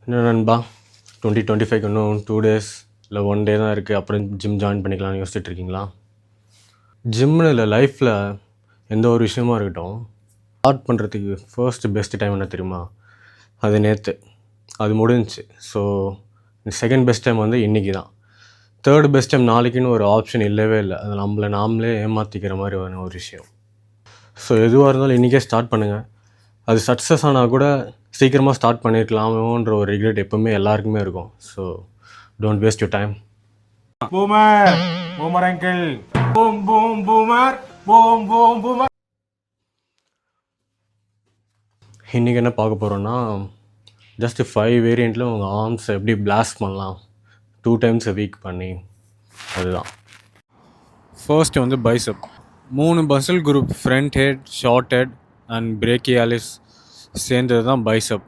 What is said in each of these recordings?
என்ன நண்பா 2025 இன்னும் 2 டேஸ் இல்லை 1 டே தான் இருக்குது, அப்புறம் ஜிம் ஜாயின் பண்ணிக்கலாம்னு யோசிச்சுட்டு இருக்கீங்களா? ஜிம்னு இல்லை, லைஃப்பில் எந்த ஒரு விஷயமா இருக்கட்டும், ஸ்டார்ட் பண்ணுறதுக்கு ஃபர்ஸ்ட் பெஸ்ட் டைம் என்ன தெரியுமா? அது நேற்று, அது முடிஞ்சிச்சு. ஸோ செகண்ட் பெஸ்ட் டைம் வந்து இன்றைக்கி தான். தேர்ட் பெஸ்ட் டைம் நாளைக்குன்னு ஒரு ஆப்ஷன் இல்லவே இல்லை. அது நாமளே ஏமாற்றிக்கிற மாதிரி ஒரு விஷயம். ஸோ எதுவாக இருந்தாலும் இன்றைக்கே ஸ்டார்ட் பண்ணுங்கள். அது சக்ஸஸ் ஆனால் கூட சீக்கிரமாக ஸ்டார்ட் பண்ணியிருக்கலாமோன்ற ஒரு ரிக்ரெட் எப்போவுமே எல்லாருக்குமே இருக்கும். So don't waste your time. Boomer uncle, boom boom boomer, boom boom boomer. இன்றைக்கி என்ன பார்க்க போகிறோன்னா, ஜஸ்ட் 5 வேரியண்ட்டில் உங்கள் ஆர்ம்ஸை எப்படி பிளாஸ்ட் பண்ணலாம் 2 times a week பண்ணி, அதுதான். ஃபர்ஸ்ட் வந்து bicep. 3 muscle group, front head, short head and brachialis சேர்ந்தது தான் பைசப்.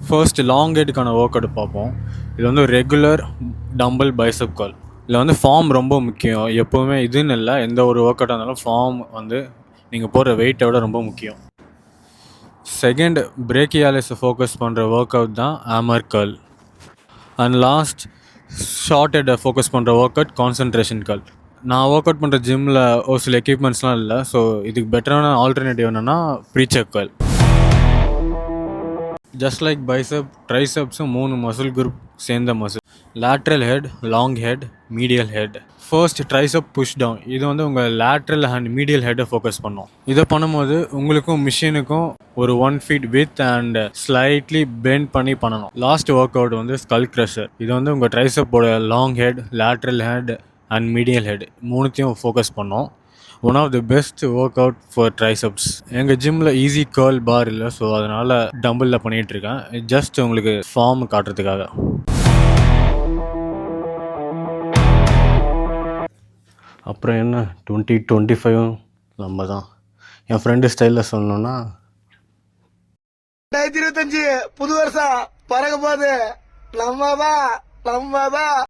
ஃபர்ஸ்ட் லாங் ஹெட்டுக்கான ஒர்க் அவுட் பார்ப்போம். இது வந்து ரெகுலர் டம்பிள் பைசப் கால். இதில் வந்து ஃபார்ம் ரொம்ப முக்கியம். எப்போவுமே இதுன்னு இல்லை, எந்த ஒரு ஒர்க் அவுட்டாக இருந்தாலும் ஃபார்ம் வந்து நீங்கள் போடுற வெயிட்டை விட ரொம்ப முக்கியம். செகண்ட், பிரேக்கியாலிஸை ஃபோக்கஸ் பண்ணுற ஒர்க் அவுட் தான் hammer curl. And last, short ஹெட்டை ஃபோக்கஸ் பண்ணுற ஒர்க் அவுட் கான்சன்ட்ரேஷன் கர்ல். நான் ஒர்க் அவுட் பண்ணுற ஜிம்மில் ஒரு சில எக்யூப்மெண்ட்ஸ்லாம் இல்லை. ஸோ இதுக்கு பெட்டரான ஆல்டர்னேட்டிவ் என்னென்னா preacher curl. Just like bicep, ட்ரைசப்ஸும் 3 மசில் குரூப் சேர்ந்த muscle. Lateral head, long head, medial head. First tricep push down. இது வந்து உங்கள் லேட்ரல் அண்ட் மீடியல் ஹெட்டை ஃபோக்கஸ் பண்ணும். இதை பண்ணும்போது உங்களுக்கும் மிஷினுக்கும் ஒரு 1 feet width and slightly bend பண்ணி பண்ணணும். லாஸ்ட் ஒர்க் அவுட் வந்து ஸ்கல் க்ரஷர். இது வந்து உங்கள் ட்ரைசப்போட long head, lateral head and medial head மூணுத்தையும் ஃபோக்கஸ் பண்ணோம். One of the best work out for triceps. எங்கள் ஜிம்மில் ஈஸி கேர்ள் பார் இல்லை, ஸோ அதனால் டம்பிளில் பண்ணிகிட்ருக்கேன். ஜஸ்ட் உங்களுக்கு ஃபார்ம் காட்டுறதுக்காக. அப்புறம் என்ன, 2025 நம்ம தான். என் ஃப்ரெண்டு ஸ்டைலில் சொல்லணுன்னா, 2025 புது வருஷம் பறக்க போகுது. நம்ம தான்